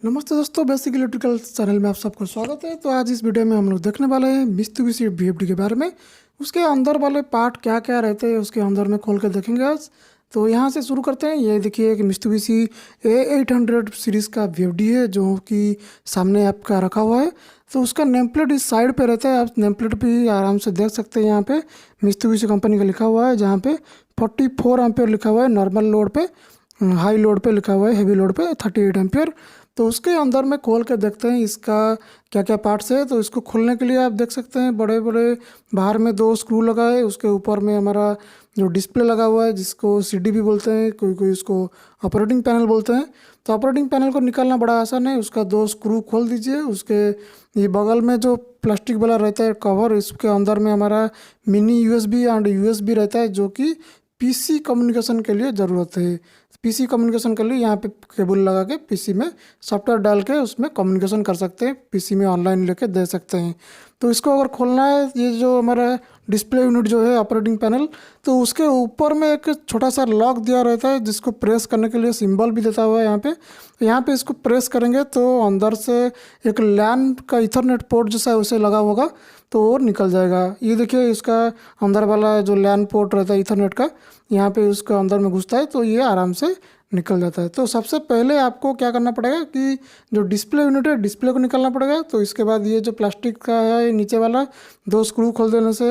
नमस्ते दोस्तों, basic electrical channel में आप सबको स्वागत है। तो आज इस वीडियो में हम लोग देखने वाले हैं मित्सुबिशी वीएफडी के बारे में। उसके अंदर वाले पार्ट क्या क्या रहते हैं उसके अंदर में खोल के देखेंगे आज। तो यहाँ से शुरू करते हैं। ये देखिए कि मित्सुबिशी A800 सीरीज़ का वीएफडी है जो कि सामने आपका रखा हुआ है। तो उसका नेम प्लेट इस साइड पे रहता है, आप नेम प्लेट भी आराम से देख सकते हैं। यहाँ पे मित्सुबिशी कंपनी का लिखा हुआ है, जहाँ पे 44 एम्पियर लिखा हुआ है नॉर्मल लोड पे, हाई लोड पे लिखा हुआ है, हेवी लोड पे 38 एम्पियर। तो उसके अंदर में खोल के देखते हैं इसका क्या क्या पार्ट्स है। तो इसको खोलने के लिए आप देख सकते हैं बड़े बड़े बाहर में 2 स्क्रू लगा है। उसके ऊपर में हमारा जो डिस्प्ले लगा हुआ है, जिसको सीडी भी बोलते हैं, कोई कोई उसको ऑपरेटिंग पैनल बोलते हैं। तो ऑपरेटिंग पैनल को निकालना बड़ा आसान है। उसका 2 स्क्रू खोल दीजिए। उसके ये बगल में जो प्लास्टिक वाला रहता है कवर, इसके अंदर में हमारा मिनी यूएसबी एंड यूएसबी रहता है, जो कि पीसी कम्युनिकेशन के लिए ज़रूरत है। पीसी कम्युनिकेशन के लिए यहाँ पे केबल लगा के पीसी में सॉफ्टवेयर डाल के उसमें कम्युनिकेशन कर सकते हैं, पीसी में ऑनलाइन लेके दे सकते हैं। तो इसको अगर खोलना है, ये जो हमारा डिस्प्ले यूनिट जो है ऑपरेटिंग पैनल, तो उसके ऊपर में एक छोटा सा लॉक दिया रहता है, जिसको प्रेस करने के लिए सिंबल भी देता हुआ है यहाँ पे। तो यहाँ पे इसको प्रेस करेंगे तो अंदर से एक लैन का इथरनेट पोर्ट जैसा उसे लगा होगा, तो वो निकल जाएगा। ये देखिए इसका अंदर वाला जो लैन पोर्ट रहता है इथरनेट का, यहाँ पे उसका अंदर में घुसता है तो ये आराम से निकल जाता है। तो सबसे पहले आपको क्या करना पड़ेगा कि जो डिस्प्ले यूनिट है, डिस्प्ले को निकालना पड़ेगा। तो इसके बाद ये जो प्लास्टिक का है नीचे वाला 2 स्क्रू खोल देने से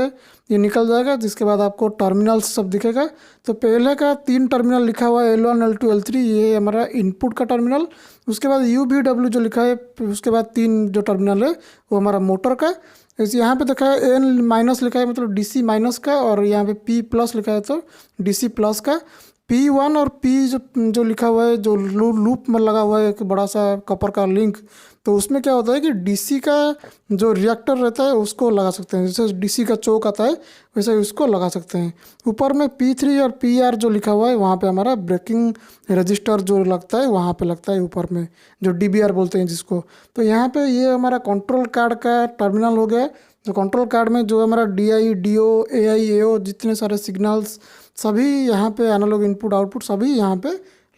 ये निकल जाएगा। जिसके बाद आपको टर्मिनल्स सब दिखेगा। तो पहले का 3 टर्मिनल लिखा हुआ है, L1 L2 L3, ये हमारा इनपुट का टर्मिनल। उसके बाद UVW जो लिखा है, उसके बाद 3 जो टर्मिनल है वो हमारा मोटर का। इस यहाँ पे देखा है N माइनस लिखा है, मतलब DC माइनस का, और यहाँ पे P प्लस लिखा है तो DC प्लस का। P1 और P जो लिखा हुआ है, जो लूप में लगा हुआ है एक बड़ा सा कॉपर का लिंक, तो उसमें क्या होता है कि DC का जो रिएक्टर रहता है उसको लगा सकते हैं। जैसे DC का चोक आता है वैसे उसको लगा सकते हैं। ऊपर में P3 और PR जो लिखा हुआ है, वहाँ पे हमारा ब्रेकिंग रजिस्टर जो लगता है वहाँ पे लगता है ऊपर में, जो DBR बोलते हैं जिसको। तो यहाँ पे ये हमारा कंट्रोल कार्ड का टर्मिनल हो गया। जो कंट्रोल कार्ड में जो हमारा DI DO AI AO जितने सारे सिग्नल्स, सभी यहाँ पे एनालॉग इनपुट आउटपुट सभी यहाँ पे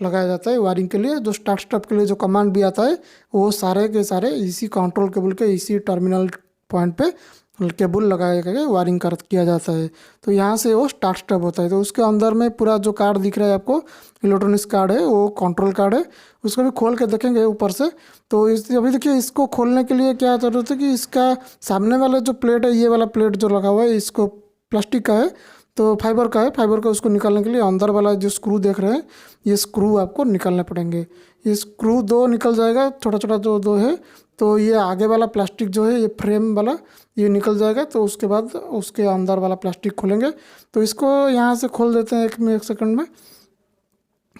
लगाया जाता है वायरिंग के लिए। जो स्टार्ट स्टॉप के लिए जो कमांड भी आता है वो सारे के सारे इसी कंट्रोल केबल के इसी टर्मिनल पॉइंट पे केबल लगाया करके वायरिंग कर किया जाता है। तो यहाँ से वो स्टार्ट स्टॉप होता है। तो उसके अंदर में पूरा जो कार्ड दिख रहा है आपको, इलेक्ट्रॉनिक्स कार्ड है, वो कंट्रोल कार्ड है। उसको भी खोल के देखेंगे ऊपर से। तो इस अभी देखिए, इसको खोलने के लिए क्या ज़रूरत है कि इसका सामने वाला जो प्लेट है, ये वाला प्लेट जो लगा हुआ है, इसको प्लास्टिक का है तो फाइबर का है। फाइबर का उसको निकालने के लिए अंदर वाला जो स्क्रू देख रहे हैं, ये स्क्रू आपको निकालने पड़ेंगे। ये स्क्रू 2 निकल जाएगा, छोटा छोटा जो 2 है। तो ये आगे वाला प्लास्टिक जो है, ये फ्रेम वाला, ये निकल जाएगा। तो उसके बाद उसके अंदर वाला प्लास्टिक खोलेंगे। तो इसको यहाँ से खोल देते हैं एक सेकंड में।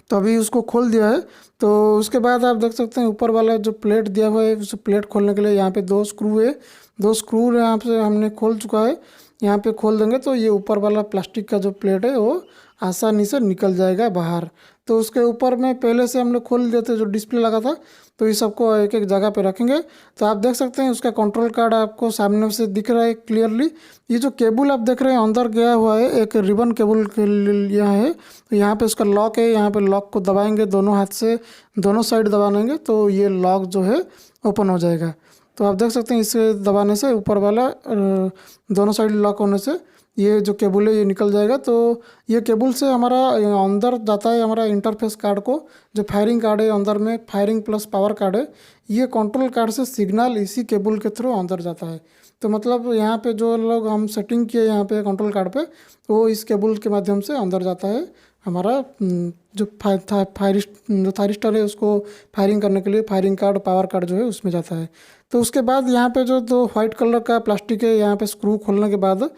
तो अभी उसको खोल दिया है। तो उसके बाद आप देख सकते हैं ऊपर वाला जो प्लेट दिया हुआ है, उस प्लेट खोलने के लिए यहाँ पे 2 स्क्रू है। 2 स्क्रू यहाँ से हमने खोल चुका है। यहाँ पे खोल देंगे तो ये ऊपर वाला प्लास्टिक का जो प्लेट है वो आसानी से निकल जाएगा बाहर। तो उसके ऊपर में पहले से हम लोग खोल देते जो डिस्प्ले लगा था। तो ये सबको एक एक जगह पे रखेंगे। तो आप देख सकते हैं उसका कंट्रोल कार्ड आपको सामने से दिख रहा है क्लियरली। ये जो केबल आप देख रहे हैं अंदर गया हुआ है, एक रिबन केबल के लिए यहाँ है। तो यहाँ पे उसका लॉक है। यहाँ पे लॉक को दबाएंगे दोनों हाथ से, दोनों साइड दबाएंगे तो ये लॉक जो है ओपन हो जाएगा। तो आप देख सकते हैं इसे दबाने से ऊपर वाला दोनों साइड लॉक होने से ये जो केबल है ये निकल जाएगा। तो ये केबल से हमारा अंदर जाता है हमारा इंटरफेस कार्ड को, जो फायरिंग कार्ड है अंदर में, फायरिंग प्लस पावर कार्ड है। ये कंट्रोल कार्ड से सिग्नल इसी केबल के थ्रू अंदर जाता है। तो मतलब यहाँ पे जो लोग हम सेटिंग किए यहाँ पे कंट्रोल कार्ड पे, वो इस केबल के माध्यम से अंदर जाता है हमारा जो थायरिस्टर है, उसको फायरिंग करने के लिए फायरिंग कार्ड पावर कार्ड जो है उसमें जाता है। तो उसके बाद यहाँ पे जो 2 वाइट कलर का प्लास्टिक है, यहाँ पे स्क्रू खोलने के बाद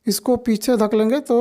इसको पीछे धकेलेंगे तो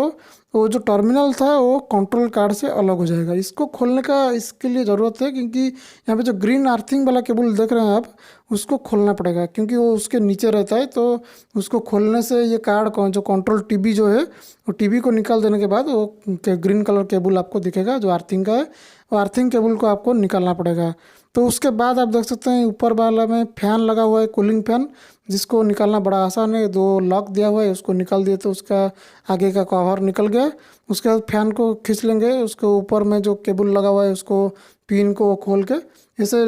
वो जो टर्मिनल था वो कंट्रोल कार्ड से अलग हो जाएगा। इसको खोलने का इसके लिए ज़रूरत है क्योंकि यहाँ पे जो ग्रीन अर्थिंग वाला केबल देख रहे हैं आप, उसको खोलना पड़ेगा क्योंकि वो उसके नीचे रहता है। तो उसको खोलने से ये कार्ड को जो कंट्रोल टीबी जो है, वो टीबी को निकाल देने के बाद वो ग्रीन कलर केबल आपको दिखेगा जो अर्थिंग का है। वो अर्थिंग केबल को आपको निकालना पड़ेगा। तो उसके बाद आप देख सकते हैं ऊपर वाला में फैन लगा हुआ है, कूलिंग फैन, जिसको निकालना बड़ा आसान है। 2 लॉक दिया हुआ है, उसको निकाल दिए तो उसका आगे का कवर निकल गया। उसके बाद फैन को खींच लेंगे, उसके ऊपर में जो केबल लगा हुआ है उसको पिन को खोल के ऐसे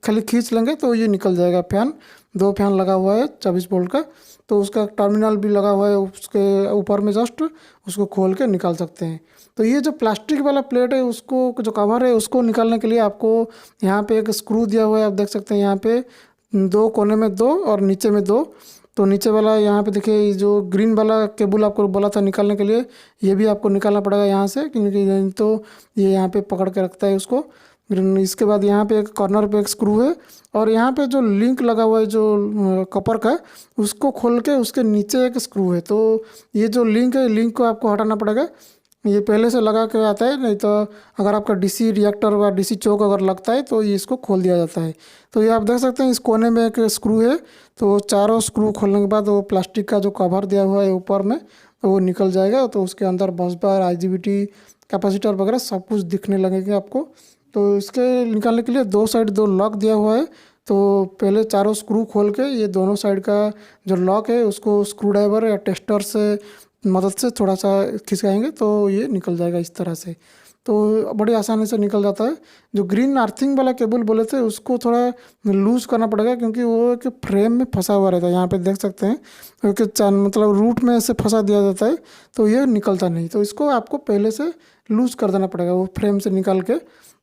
खाली खींच लेंगे तो ये निकल जाएगा फैन। 2 फैन लगा हुआ है 24 वोल्ट का, तो उसका टर्मिनल भी लगा हुआ है उसके ऊपर में, जस्ट उसको खोल के निकाल सकते हैं। तो ये जो प्लास्टिक वाला प्लेट है उसको जो कवर है उसको निकालने के लिए आपको यहाँ पे एक स्क्रू दिया हुआ है, आप देख सकते हैं यहाँ पे 2 कोने में 2 और नीचे में 2। तो नीचे वाला यहाँ पे देखिए जो ग्रीन वाला केबल आपको बोला था निकालने के लिए, ये भी आपको निकालना पड़ेगा यहाँ से, क्योंकि तो ये यहाँ पे पकड़ के रखता है उसको। इसके बाद यहाँ पे एक कॉर्नर पे एक स्क्रू है, और यहाँ पे जो लिंक लगा हुआ है जो कॉपर का, उसको खोल के उसके नीचे एक स्क्रू है। तो ये जो लिंक है, लिंक को आपको हटाना पड़ेगा। ये पहले से लगा के आता है, नहीं तो अगर आपका डीसी रिएक्टर व डीसी चोक अगर लगता है तो ये इसको खोल दिया जाता है। तो ये आप देख सकते हैं इस कोने में एक स्क्रू है, तो चारों स्क्रू खोलने के बाद वो प्लास्टिक का जो कवर दिया हुआ है ऊपर में वो निकल जाएगा। तो उसके अंदर बस बार, IGBT, कैपेसिटर वगैरह सब कुछ दिखने लगेगा आपको। तो इसके निकालने के लिए 2 साइड 2 लॉक दिया हुआ है। तो पहले चारों स्क्रू खोल के ये दोनों साइड का जो लॉक है उसको स्क्रू ड्राइवर या टेस्टर से मदद से थोड़ा सा खिसकाएंगे तो ये निकल जाएगा इस तरह से। तो बड़ी आसानी से निकल जाता है। जो ग्रीन अर्थिंग वाला केबल बोले थे उसको थोड़ा लूज करना पड़ेगा, क्योंकि वो एक फ्रेम में फंसा हुआ रहता है। यहाँ पे देख सकते हैं क्योंकि मतलब रूट में से फंसा दिया जाता है तो ये निकलता नहीं। तो इसको आपको पहले से लूज कर देना पड़ेगा वो फ्रेम से निकाल के।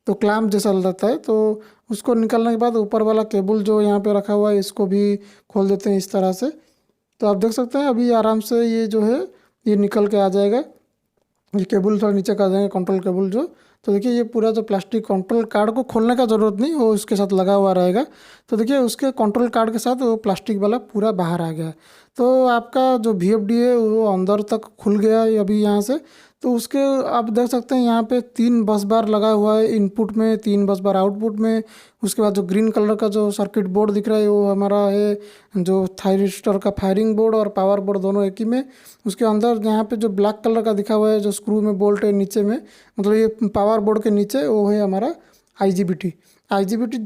तो क्लैम्प जैसा रहता है, तो उसको निकालने के बाद ऊपर वाला केबल जो यहाँ पे रखा हुआ है इसको भी खोल देते हैं इस तरह से। तो आप देख सकते हैं अभी आराम से ये जो है ये निकल के आ जाएगा। ये केबल थोड़ा नीचे कर देंगे, कंट्रोल केबल जो। तो देखिए ये पूरा जो प्लास्टिक कंट्रोल कार्ड को खोलने का ज़रूरत नहीं, वो उसके साथ लगा हुआ रहेगा। तो देखिए उसके कंट्रोल कार्ड के साथ वो प्लास्टिक वाला पूरा बाहर आ गया। तो आपका जो VFD है वो अंदर तक खुल गया है अभी यहाँ से। तो उसके आप देख सकते हैं यहाँ पे 3 बस बार लगा हुआ है इनपुट में, 3 बस बार आउटपुट में। उसके बाद जो ग्रीन कलर का जो सर्किट बोर्ड दिख रहा है वो हमारा है जो थायरिस्टर का फायरिंग बोर्ड और पावर बोर्ड दोनों एक ही में। उसके अंदर यहाँ पे जो ब्लैक कलर का दिखा हुआ है जो स्क्रू में बोल्ट है नीचे में, मतलब ये पावर बोर्ड के नीचे वो है हमारा IGBT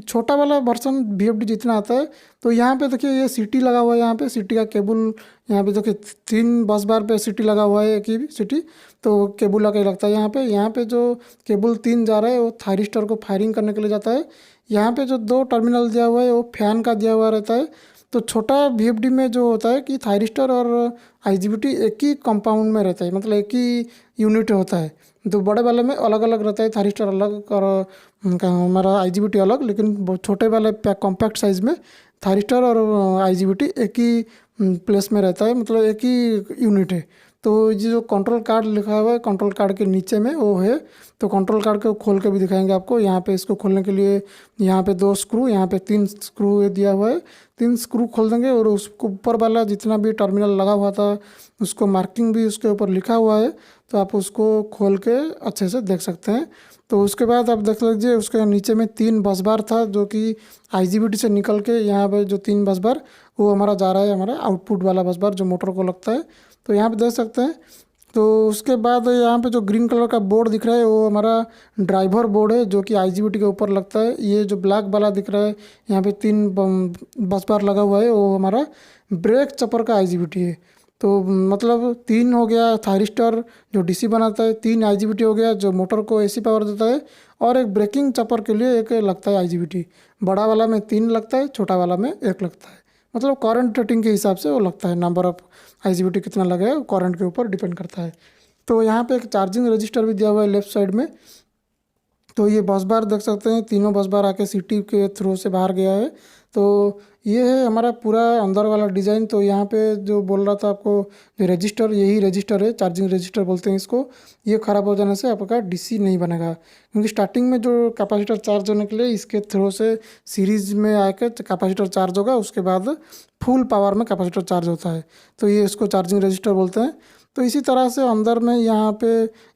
छोटा वाला वर्सन VFD जितना आता है। तो यहाँ पे देखिए ये CT लगा हुआ है, यहाँ पे CT का केबल, यहाँ पे देखिए 3 बस बार पे CT लगा हुआ है, एक ही CT। तो केबल लगा ही लगता है यहाँ पे जो केबल 3 जा रहा है वो थायरिस्टर को फायरिंग करने के लिए जाता है। यहाँ पे जो 2 टर्मिनल दिया हुआ है वो फैन का दिया हुआ रहता है। तो छोटा VFD में जो होता है कि थायरिस्टर और IGBT एक ही कंपाउंड में रहता है, मतलब एक ही यूनिट होता है। तो बड़े वाले में अलग अलग रहता है, थायरिस्टर अलग और हमारा IGBT अलग। लेकिन छोटे वाले कॉम्पैक्ट साइज़ में थायरिस्टर और IGBT एक ही प्लेस में रहता है, मतलब एक ही यूनिट है। तो ये जो कंट्रोल कार्ड लिखा हुआ है कंट्रोल कार्ड के नीचे में वो है। तो कंट्रोल कार्ड को खोल के भी दिखाएंगे आपको। यहाँ पे इसको खोलने के लिए यहाँ पे 2 स्क्रू, यहाँ पे 3 स्क्रू दिया हुआ है। 3 स्क्रू खोल देंगे और उसको ऊपर वाला जितना भी टर्मिनल लगा हुआ था उसको मार्किंग भी उसके ऊपर लिखा हुआ है, तो आप उसको खोल के अच्छे से देख सकते हैं। तो उसके बाद आप देख लीजिए उसके नीचे में 3 बस बार था जो कि IGBT से निकल के यहाँ पे जो 3 बस बार वो हमारा जा रहा है हमारा आउटपुट वाला बस बार जो मोटर को लगता है। तो यहाँ पे देख सकते हैं। तो उसके बाद यहाँ पे जो ग्रीन कलर का बोर्ड दिख रहा है वो हमारा ड्राइवर बोर्ड है जो कि IGBT के ऊपर लगता है। ये जो ब्लैक वाला दिख रहा है यहाँ पे 3 बस बार लगा हुआ है वो हमारा ब्रेक चपर का IGBT है। तो मतलब 3 हो गया थायरिस्टर जो DC बनाता है, 3 IGBT हो गया जो मोटर को AC पावर देता है, और एक ब्रेकिंग चपर के लिए एक लगता है IGBT। बड़ा वाला में 3 लगता है, छोटा वाला में 1 लगता है। मतलब करंट रेटिंग के हिसाब से वो लगता है, नंबर ऑफ IGBT कितना लगेगा करंट के ऊपर डिपेंड करता है। तो यहाँ पे एक चार्जिंग रजिस्टर भी दिया हुआ है लेफ्ट साइड में। तो ये बस बार देख सकते हैं, तीनों बस बार आके CT के थ्रू से बाहर गया है। तो ये है हमारा पूरा अंदर वाला डिज़ाइन। तो यहाँ पे जो बोल रहा था आपको जो रजिस्टर, यही रजिस्टर है, चार्जिंग रजिस्टर बोलते हैं इसको। ये ख़राब हो जाने से आपका DC नहीं बनेगा, क्योंकि स्टार्टिंग में जो कैपेसिटर चार्ज होने के लिए इसके थ्रू से सीरीज में आके कैपेसिटर चार्ज होगा, उसके बाद फुल पावर में कैपेसिटर चार्ज होता है। तो ये इसको चार्जिंग रजिस्टर बोलते हैं। तो इसी तरह से अंदर में यहाँ पे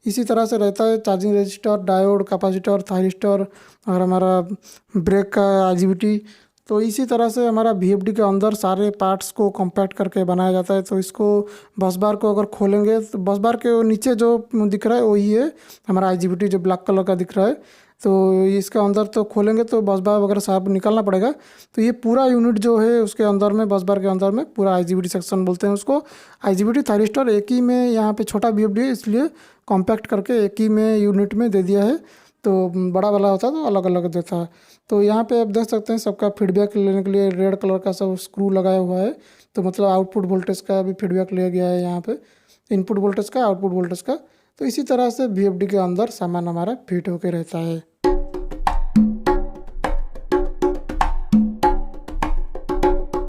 इसी तरह से रहता है charging register, diode, capacitor, thyristor और हमारा ब्रेक का IGBT। तो इसी तरह से हमारा VFD के अंदर सारे पार्ट्स को कॉम्पैक्ट करके बनाया जाता है। तो इसको बस बार को अगर खोलेंगे तो बस बार के नीचे जो दिख रहा है वही है हमारा IGBT जो ब्लैक कलर का दिख रहा है। तो इसके अंदर तो खोलेंगे तो बस बार वगैरह सब निकालना पड़ेगा। तो ये पूरा यूनिट जो है उसके अंदर में बस बार के अंदर में पूरा IGBT सेक्शन बोलते हैं उसको। IGBT थायरिस्टर एक ही में, यहाँ पे छोटा VFD है इसलिए कॉम्पैक्ट करके एक ही में यूनिट में दे दिया है। तो बड़ा वाला होता है तो अलग अलग देता है। तो यहाँ पे आप देख सकते हैं सबका फीडबैक लेने के लिए रेड कलर का सब स्क्रू लगाया हुआ है। तो मतलब आउटपुट वोल्टेज का भी फीडबैक लिया गया है यहाँ पे, इनपुट वोल्टेज का, आउटपुट वोल्टेज का। तो इसी तरह से VFD के अंदर सामान हमारा फिट होके रहता है।